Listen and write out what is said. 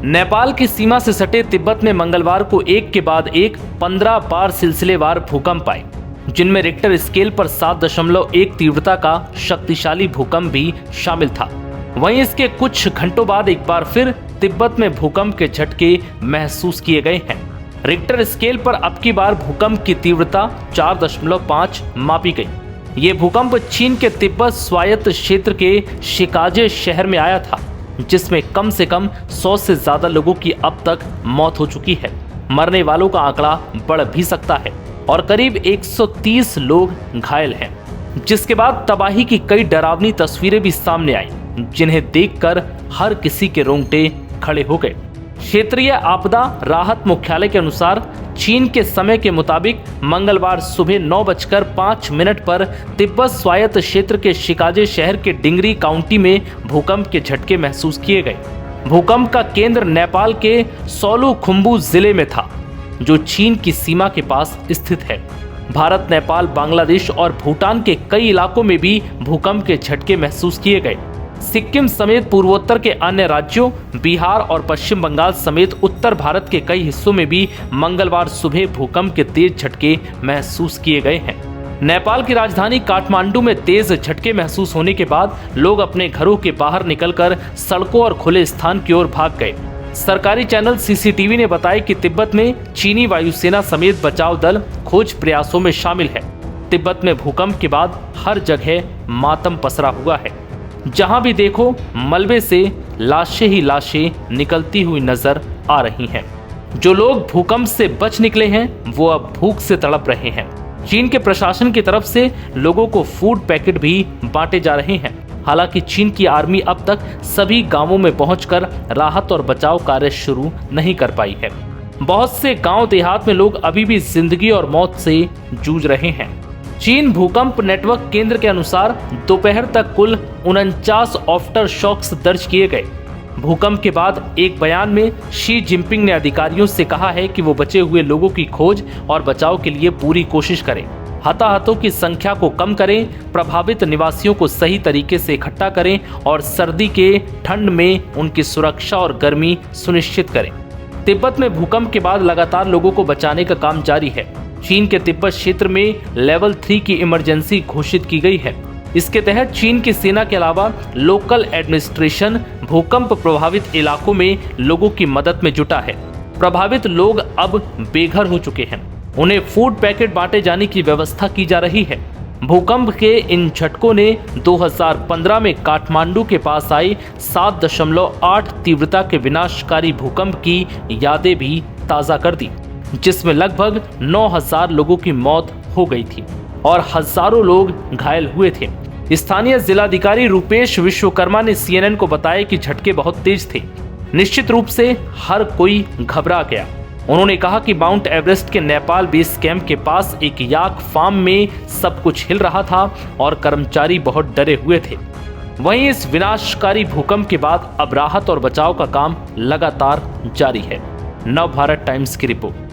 नेपाल की सीमा से सटे तिब्बत में मंगलवार को एक के बाद एक 15 बार सिलसिलेवार भूकंप आए, जिनमें रिक्टर स्केल पर 7.1 तीव्रता का शक्तिशाली भूकंप भी शामिल था। वहीं इसके कुछ घंटों बाद एक बार फिर तिब्बत में भूकंप के झटके महसूस किए गए हैं। रिक्टर स्केल पर अब की बार भूकंप की तीव्रता 4.5 मापी गई। ये भूकंप चीन के तिब्बत स्वायत्त क्षेत्र के शिकाजे शहर में आया था, जिसमें कम से कम 100 से ज्यादा लोगों की अब तक मौत हो चुकी है। मरने वालों का आंकड़ा बढ़ भी सकता है और करीब 130 लोग घायल हैं, जिसके बाद तबाही की कई डरावनी तस्वीरें भी सामने आई, जिन्हें देखकर हर किसी के रोंगटे खड़े हो गए। क्षेत्रीय आपदा राहत मुख्यालय के अनुसार चीन के समय के मुताबिक मंगलवार सुबह 9:05 पर तिब्बत स्वायत्त क्षेत्र के शिकाजे शहर के डिंगरी काउंटी में भूकंप के झटके महसूस किए गए। भूकंप का केंद्र नेपाल के सोलुखुम्बु जिले में था, जो चीन की सीमा के पास स्थित है। भारत, नेपाल, बांग्लादेश और भूटान के कई इलाकों में भी भूकंप के झटके महसूस किए गए। सिक्किम समेत पूर्वोत्तर के अन्य राज्यों, बिहार और पश्चिम बंगाल समेत उत्तर भारत के कई हिस्सों में भी मंगलवार सुबह भूकंप के तेज झटके महसूस किए गए हैं। नेपाल की राजधानी काठमांडू में तेज झटके महसूस होने के बाद लोग अपने घरों के बाहर निकलकर सड़कों और खुले स्थान की ओर भाग गए। सरकारी चैनल सीसीटीवी ने बताया कि तिब्बत में चीनी वायुसेना समेत बचाव दल खोज प्रयासों में शामिल है। तिब्बत में भूकंप के बाद हर जगह मातम पसरा हुआ है। जहां भी देखो मलबे से लाशें ही लाशें निकलती हुई नजर आ रही हैं। जो लोग भूकंप से बच निकले हैं वो अब भूख से तड़प रहे हैं। चीन के प्रशासन की तरफ से लोगों को फूड पैकेट भी बांटे जा रहे हैं। हालांकि चीन की आर्मी अब तक सभी गांवों में पहुंचकर राहत और बचाव कार्य शुरू नहीं कर पाई है। बहुत से गांव देहात में लोग अभी भी जिंदगी और मौत से जूझ रहे हैं। चीन भूकंप नेटवर्क केंद्र के अनुसार दोपहर तक कुल 49 आफ्टर शॉक्स दर्ज किए गए। भूकंप के बाद एक बयान में शी जिनपिंग ने अधिकारियों से कहा है कि वो बचे हुए लोगों की खोज और बचाव के लिए पूरी कोशिश करें। हताहतों की संख्या को कम करें, प्रभावित निवासियों को सही तरीके से इकट्ठा करें और सर्दी के ठंड में उनकी सुरक्षा और गर्मी सुनिश्चित करें। तिब्बत में भूकंप के बाद लगातार लोगों को बचाने का काम जारी है। चीन के तिब्बत क्षेत्र में लेवल 3 की इमरजेंसी घोषित की गई है। इसके तहत चीन की सेना के अलावा लोकल एडमिनिस्ट्रेशन भूकंप प्रभावित इलाकों में लोगों की मदद में जुटा है। प्रभावित लोग अब बेघर हो चुके हैं। उन्हें फूड पैकेट बांटे जाने की व्यवस्था की जा रही है। भूकंप के इन झटकों ने 2015 में काठमांडू के पास आई 7.8 तीव्रता के विनाशकारी भूकंप की यादें भी ताजा कर दी, जिसमें लगभग 9,000 लोगों की मौत हो गई थी और हजारों लोग घायल हुए थे। स्थानीय जिलाधिकारी रूपेश विश्वकर्मा ने CNN को बताया कि झटके बहुत तेज थे। निश्चित रूप से हर कोई घबरा गया। उन्होंने कहा कि माउंट एवरेस्ट के नेपाल बेस कैंप के पास एक याक फार्म में सब कुछ हिल रहा था और कर्मचारी बहुत डरे हुए थे। वहीं इस विनाशकारी भूकंप के बाद अब राहत और बचाव का काम लगातार जारी है। नव भारत टाइम्स की रिपोर्ट।